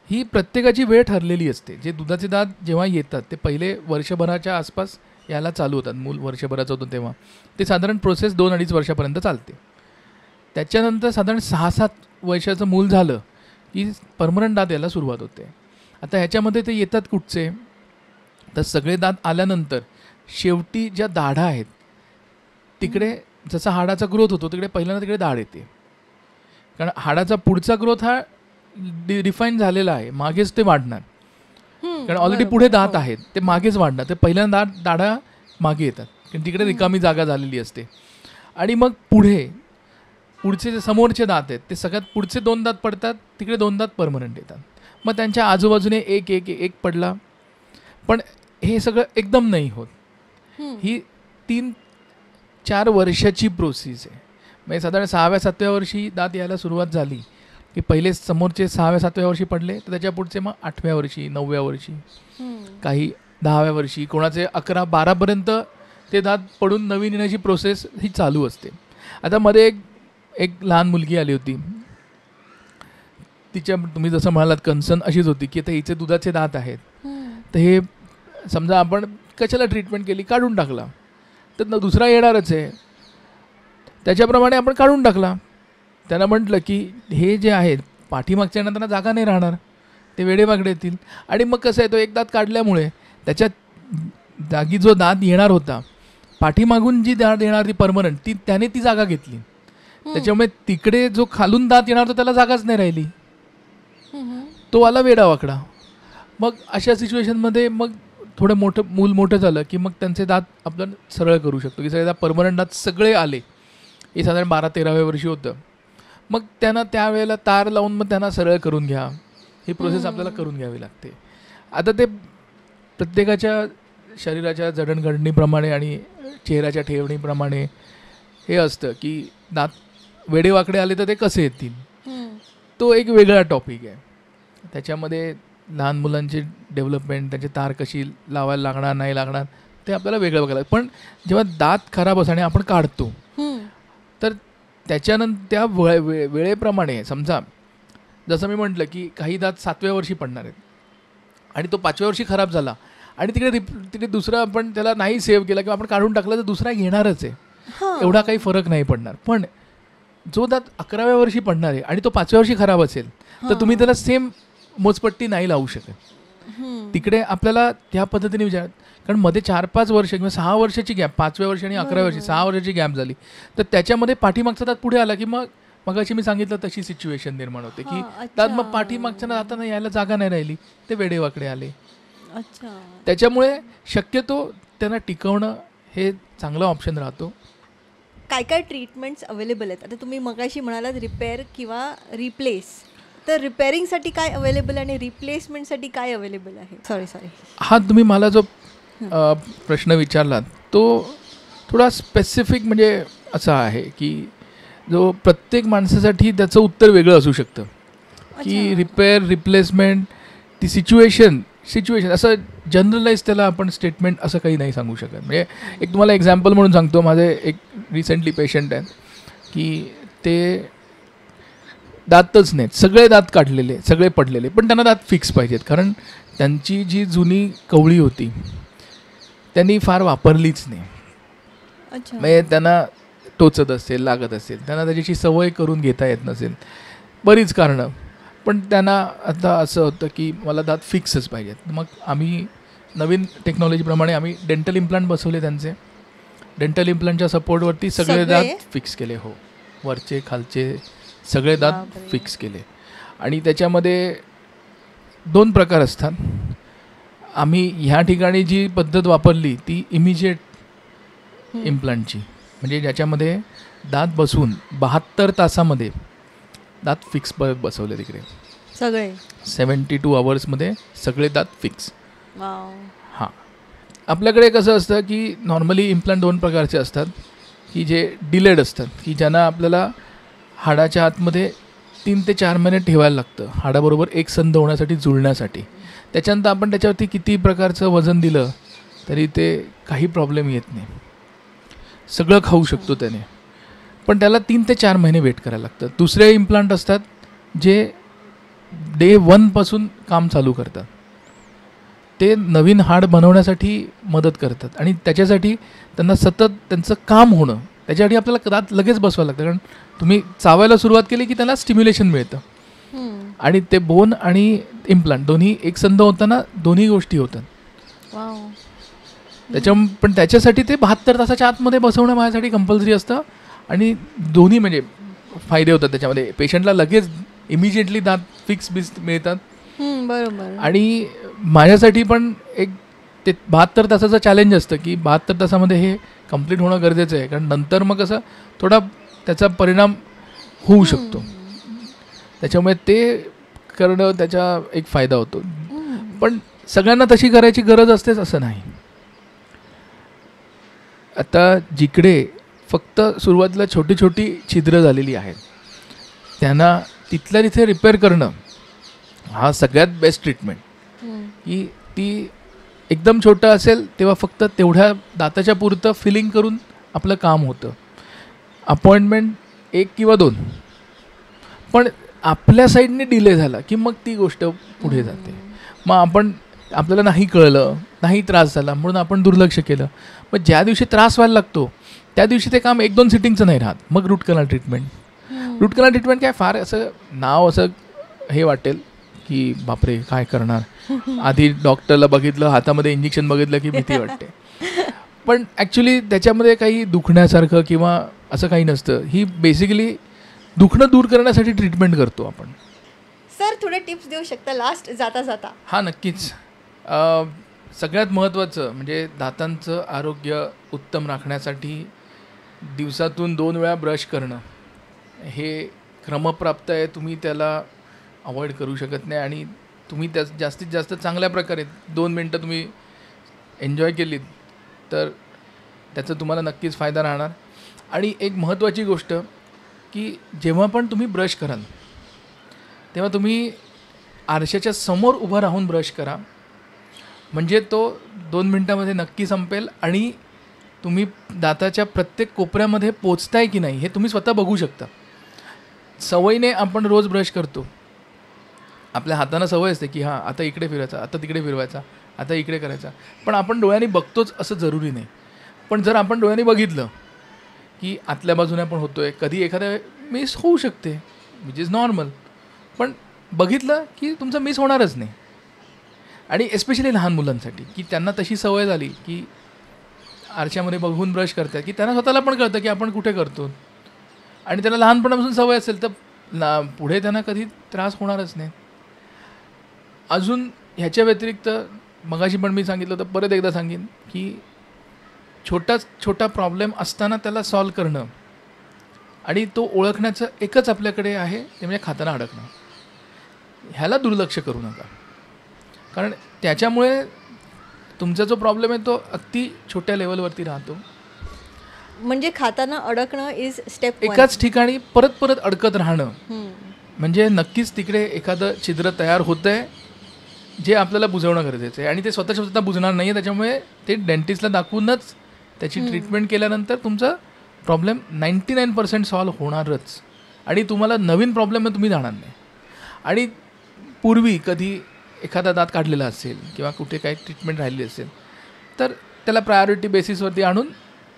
ही प्रत्येकाची वेळ ठरलेली असते. जे दुधाचे दात जेव्हा येतात ते पहिले वर्षभराच्या आसपास यायला चालू होतात. मूल वर्षभराचं होतं तेव्हा ते साधारण प्रोसेस 2-2.5 वर्षापर्यंत चालते. त्याच्यानंतर साधारण 6-7 वर्षाचं मूल झालं की परमनंट दात यायला सुरुवात होते. आता ह्याच्यामध्ये ते येतात कुठचे, तर सगळे दात आल्यानंतर शेवटी ज्या दाढा आहेत तिकडे जसा हाडाचा ग्रोथ होतो तिकडे पहिल्यांदा तिकडे दाढ येते, कारण हाडाचा पुढचा ग्रोथ हा डिफाईन झालेला आहे, मागेच ते वाढणार, कारण ऑलरेडी पुढे दात आहेत ते मागेच वाढणार. ते पहिल्यांदा दाढा मागे येतात, कारण तिकडे रिकामी जागा झालेली असते. आणि मग पुढचे जे समोरचे दात आहेत ते सगळ्यात पुढचे 2 दात पडतात, तिकडे 2 दात परमनंट येतात. मग त्यांच्या आजूबाजूने एक पडला. पण हे सगळं एकदम नाही होत, ही 3-4 वर्षाची प्रोसेस आहे. म्हणजे साधारण 6व्या-7व्या वर्षी दात यायला सुरुवात झाली की पहिले समोरचे 6व्या-7व्या वर्षी पडले, तर त्याच्या पुढचे मग 8व्या वर्षी, 9व्या वर्षी, काही 10व्या वर्षी, कोणाचे 11-12पर्यंत ते दात पडून नवीन येण्याची प्रोसेस ही चालू असते. आता मध्ये एक लहान मुलगी आली होती, तिच्या तुम्ही जसं म्हणालात कन्सर्न अशीच होती की आता हिचे दुधाचे दात आहेत, तर हे समजा आपण कशाला ट्रीटमेंट केली, काढून टाकला, तर दुसरा येणारच आहे, त्याच्याप्रमाणे आपण काढून टाकला. त्यांना म्हटलं की हे जे आहेत पाठीमागच्या येणार त्यांना जागा नाही राहणार, ते वेडेवाकडे येतील. आणि मग कसं आहे, तो एक दात काढल्यामुळे त्याच्या जागी जो दात येणार होता, पाठीमागून जी दात येणार ती परमनंट, त्याने ती जागा घेतली. त्याच्यामुळे तिकडे जो खालून दात येणार होता त्याला जागाच नाही राहिली, तो आला वेडावाकडा. मग अशा सिच्युएशनमध्ये मग थोडं मूल मोठं झालं की मग त्यांचे दात आपण सरळ करू शकतो, की सगळे दात परमनंट दात सगळे आले. हे साधारण 12-13व्या वर्षी होतं. मग त्यांना त्यावेळेला तार लावून मग त्यांना सरळ करून घ्या, ही प्रोसेस आपल्याला करून घ्यावी लागते. आता ते प्रत्येकाच्या शरीराच्या जडणघडणीप्रमाणे आणि चेहऱ्याच्या ठेवणीप्रमाणे हे असतं की दात वेडेवाकडे आले तर ते कसे येतील, तो एक वेगळा टॉपिक आहे. त्याच्यामध्ये लहान मुलांची डेव्हलपमेंट, त्यांची तार कशी लावायला लागणार नाही लागणार ते आपल्याला वेगळं बघायला. पण जेव्हा दात खराब असणे आपण काढतो, तर त्याच्यानंतर त्या वेळेप्रमाणे समजा जसं मी म्हटलं की काही दात 7व्या वर्षी पडणार आहेत आणि तो 5व्या वर्षी खराब झाला आणि तिकडे दुसरा आपण त्याला नाही सेव्ह केला किंवा आपण काढून टाकलं तर दुसरा घेणारच आहे, एवढा काही फरक नाही पडणार. पण जो दात 11व्या वर्षी पडणार आहे आणि तो 5व्या वर्षी खराब असेल तर तुम्ही त्याला सेम मोजपट्टी नाही लावू शकत. तिकडे आपल्याला त्या पद्धतीने विचार, कारण मध्ये 4-5 वर्ष किंवा 6 वर्षाची गॅप, 5व्या वर्षी आणि 11व्या वर्षी 6 वर्षाची गॅप झाली, तर त्याच्यामध्ये पाठीमागचा दात पुढे आला की मग अशी मी सांगितलं तशी सिच्युएशन निर्माण होते की दात मग पाठीमागच्या दातांना यायला जागा नाही राहिली, ते वेडेवाकडे आले. त्याच्यामुळे शक्यतो त्यांना टिकवणं हे चांगला ऑप्शन राहतो. काय काय ट्रीटमेंट्स अवेलेबल आहेत? आता तुम्ही मगाशी म्हणालात रिपेअर किंवा रिप्लेस, तर रिपेअरिंगसाठी काय अवेलेबल आणि रिप्लेसमेंटसाठी काय अवेलेबल आहे? सॉरी हा तुम्ही मला जो प्रश्न विचारलात तो थोडा स्पेसिफिक म्हणजे असा आहे की जो प्रत्येक माणसासाठी त्याचं उत्तर वेगळं असू शकतं की रिपेअर रिप्लेसमेंट ती सिच्युएशन असं जनरलाइज त्याला आपण स्टेटमेंट असं काही नाही सांगू शकत. म्हणजे एक तुम्हाला एक्झाम्पल म्हणून सांगतो. माझे एक रिसेंटली पेशंट आहेत की ते दातच नाहीत, सगळे दात काढलेले, सगळे पडलेले, पण त्यांना दात फिक्स पाहिजेत. कारण त्यांची जी जुनी कवळी होती त्यांनी फार वापरलीच नाही. म्हणजे त्यांना टोचत असेल, लागत असेल, त्यांना त्याच्याशी सवय करून घेता येत नसेल, बरीच कारणं. पण त्यांना आता असं होतं की मला दात फिक्सच पाहिजेत. मग आम्ही नवीन टेक्नॉलॉजीप्रमाणे आम्ही डेंटल इम्प्लांट बसवले त्यांचे. डेंटल इम्प्लांटच्या सपोर्टवरती सगळे दात फिक्स केले. हो, वरचे खालचे सगळे दात फिक्स केले. आणि त्याच्यामध्ये 2 प्रकार असतात. आम्ही ह्या ठिकाणी जी पद्धत वापरली ती इमिजिएट इम्प्लांटची, म्हणजे ज्याच्यामध्ये दात बसवून 72 तासामध्ये दात फिक्स बसवले तिकडे. सगळे 72 आवर्समध्ये सगळे दात फिक्स. हां, आपल्याकडे कसं असतं की नॉर्मली इम्प्लांट 2 प्रकारचे असतात की जे डिलेड असतात, की ज्यांना आपल्याला हाडाच्या आतमध्ये 3 ते 4 महिने ठेवायला लागतं हाडाबरोबर एक संध होण्यासाठी, जुळण्यासाठी. त्याच्यानंतर आपण त्याच्यावरती किती प्रकारचं वजन दिलं तरी ते काही प्रॉब्लेम येत नाही, सगळं खाऊ शकतो त्याने. पण त्याला 3 ते 4 महिने वेट करायला लागतं. दुसरे इम्प्लांट असतात जे डे 1 पासून काम चालू करतात. ते नवीन हाड बनवण्यासाठी मदत करतात आणि त्याच्यासाठी त्यांना सतत त्यांचं काम होणं, त्याच्यासाठी आपल्याला दात लगेच बसवायला लागतं. कारण तुम्ही चावायला सुरुवात केली की त्याला स्टिम्युलेशन मिळतं आणि ते बोन आणि इम्प्लांट दोन्ही एकसंध होताना दोन्ही गोष्टी होतात. पण त्याच्यासाठी ते 72 तासाच्या आतमध्ये बसवणं माझ्यासाठी कंपल्सरी असतं. आणि दोन्ही म्हणजे फायदे होतात त्याच्यामध्ये. पेशंटला लगेच इमिजिएटली दात फिक्स मिळतात. बरोबर. आणि माझ्यासाठी पण एक ते 72 तासाचं चॅलेंज असतं की 72 तासामध्ये हे कंप्लीट होणं गरजेचं आहे. कारण नंतर मग कसं थोडा त्याचा परिणाम होऊ शकतो. त्याच्यामुळे ते करणं त्याचा एक फायदा होतो. पण सगळ्यांना तशी करायची गरज असतेच असं नाही. आता जिकडे फक्त सुरुवातीला छोटी छोटी छिद्रं झालेली आहेत त्यांना तिथल्या तिथे रिपेअर करणं हा सगळ्यात बेस्ट ट्रीटमेंट. की ती एकदम छोटं असेल तेव्हा फक्त तेवढ्या दाताच्या पुरतं फिलिंग करून आपलं काम होतं. अपॉइंटमेंट 1 किंवा 2, पण आपल्या साईडने डिले झाला की मग ती गोष्ट पुढे जाते. मग आपल्याला नाही कळलं, नाही त्रास झाला म्हणून आपण दुर्लक्ष केलं. मग ज्या दिवशी त्रास व्हायला लागतो त्या दिवशी ते काम 1-2 सिटिंगचं नाही राहत. मग root canal treatment. Root canal treatment काय फार असं नाव असं हे वाटेल की बापरे काय करणार, आधी डॉक्टरला बघितलं, हातामध्ये इंजेक्शन बघितलं की भीती वाटते. पण ॲक्च्युली त्याच्यामध्ये काही दुखण्यासारखं किंवा असं काही नसतं. ही बेसिकली दुखणं दूर करण्यासाठी ट्रीटमेंट करतो आपण. सर थोडे टिप्स देऊ शकता लास्ट जाता जाता? हां नक्कीच. सगळ्यात महत्त्वाचं म्हणजे दातांचं आरोग्य उत्तम राखण्यासाठी दिवसातून 2 वेळा ब्रश करणं हे क्रमप्राप्त आहे. तुम्ही त्याला अवॉइड करू शकत नाही आणि तुम्ही त्या जास्तीत जास्त चांगल्या प्रकारे 2 मिनटं तुम्ही एन्जॉय केलीत तर त्याचा तुम्हाला नक्कीच फायदा राहणार. आणि एक महत्त्वाची गोष्ट की जेव्हा पण तुम्ही ब्रश कराल तेव्हा तुम्ही आरशाच्या समोर उभं राहून ब्रश करा. म्हणजे तो 2 मिनटामध्ये नक्की संपेल आणि तुम्ही दाताच्या प्रत्येक कोपऱ्यामध्ये पोचताय की नाही हे तुम्ही स्वतः बघू शकता. सवयीने आपण रोज ब्रश करतो, आपल्या हातानं सवय असते की हां आता इकडे फिरवायचा, आता तिकडे फिरवायचा, आता इकडे करायचा. पण आपण डोळ्यांनी बघतोच असं जरुरी नाही. पण जर आपण डोळ्यांनी बघितलं की आतल्या बाजूने आपण होतो आहे, कधी एखाद्या मिस होऊ शकते विच इज नॉर्मल, पण बघितलं की तुमचं मिस होणारच नाही. आणि एस्पेशली लहान मुलांसाठी की त्यांना तशी सवय झाली की आरशामध्ये बघून ब्रश करतात की त्यांना स्वतःला पण कळतं की आपण कुठे करतो आणि त्यांना लहानपणापासून सवय असेल तर पुढे त्यांना कधी त्रास होणारच नाही. अजून ह्याच्या व्यतिरिक्त मगाशी पण मी सांगितलं तर परत एकदा सांगेन की छोटा प्रॉब्लेम असताना त्याला सॉल्व करणं आणि तो ओळखण्याचं एकच आपल्याकडे आहे ते म्हणजे खाताना अडकणं. ह्याला दुर्लक्ष करू नका, कारण त्याच्यामुळे तुमचा जो प्रॉब्लेम आहे तो अगदी छोट्या लेवलवरती राहतो. म्हणजे खाताना अडकणं इज स्टेप, एकाच ठिकाणी परत परत अडकत राहणं म्हणजे नक्कीच तिकडे एखादं छिद्र तयार होतं आहे जे आपल्याला बुजवणं गरजेचं आहे, आणि ते स्वतः बुजणार नाही आहे. त्याच्यामुळे ते डेंटिस्टला दाखवूनच त्याची ट्रीटमेंट केल्यानंतर तुमचा प्रॉब्लेम 99% सॉल्व्ह होणारच, आणि तुम्हाला नवीन प्रॉब्लेम तुम्ही जाणार नाही. आणि पूर्वी कधी एखादा दात काढलेला असेल किंवा कुठे काही ट्रीटमेंट राहिली असेल तर त्याला प्रायोरिटी बेसिसवरती आणून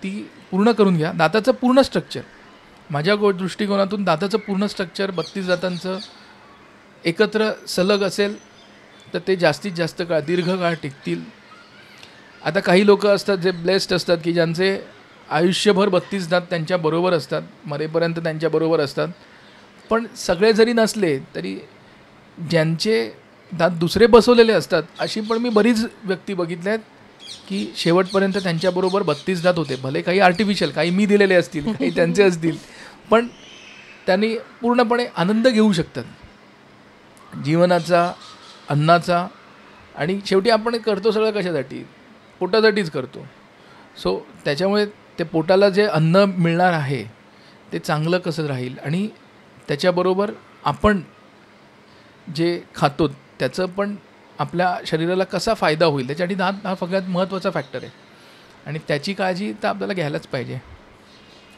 ती पूर्ण करून घ्या. दाताचं पूर्ण स्ट्रक्चर, माझ्या दृष्टिकोनातून दाताचं पूर्ण स्ट्रक्चर 32 दातांचं एकत्र सलग असेल तर ते जास्तीत जास्त काळ दीर्घकाळ टिकतील. आता काही लोक असतात जे ब्लेस्ड असतात की ज्यांचे आयुष्यभर 32 दात त्यांच्याबरोबर असतात, मरेपर्यंत त्यांच्याबरोबर असतात. पण सगळे जरी नसले तरी ज्यांचे दात दुसरे बसवलेले असतात अशी पण मी बरीच व्यक्ती बघितल्या आहेत की शेवटपर्यंत त्यांच्याबरोबर 32 दात होते. भले काही आर्टिफिशियल, काही मी दिलेले असतील, काही त्यांचे असतील, पण त्यांनी पूर्णपणे आनंद घेऊ शकतात जीवनाचा, अन्नाचा. आणि शेवटी आपण करतो सगळं कशासाठी? पोटासाठीच करतो. सो त्याच्यामुळे ते पोटाला जे अन्न मिळणार आहे ते चांगलं कसं राहील आणि त्याच्याबरोबर आपण जे खातो त्याचं पण आपल्या शरीराला कसा फायदा होईल त्याच्यासाठी दात हा सगळ्यात महत्त्वाचा फॅक्टर आहे, आणि त्याची काळजी तर आपल्याला घ्यायलाच पाहिजे.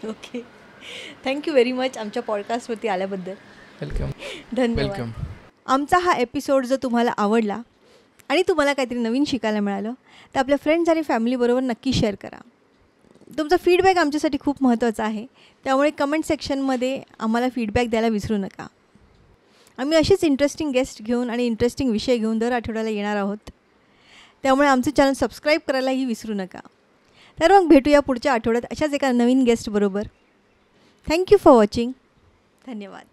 ओके, थँक्यू व्हेरी मच आमच्या पॉडकास्टवरती आल्याबद्दल. वेलकम. धन्यवाद. वेलकम. आमचा हा एपिसोड जर तुम्हाला आवडला आणि तुम्हाला काहीतरी नवीन शिकायला मिळालं तर आपल्या फ्रेंड्स आणि फॅमिलीबरोबर नक्की शेअर करा. तुमचा फीडबॅक आमच्यासाठी खूप महत्त्वाचा आहे, त्यामुळे कमेंट सेक्शनमध्ये आम्हाला फीडबॅक द्यायला विसरू नका. आम्ही अशीच इंटरेस्टिंग गेस्ट घेऊन आणि इंटरेस्टिंग विषय घेऊन दर आठवड्याला येणार आहोत, त्यामुळे आमचं चॅनल सबस्क्राईब करायलाही विसरू नका. तर मग भेटूया पुढच्या आठवड्यात अशाच एका नवीन गेस्टबरोबर. Thank you for watching. धन्यवाद.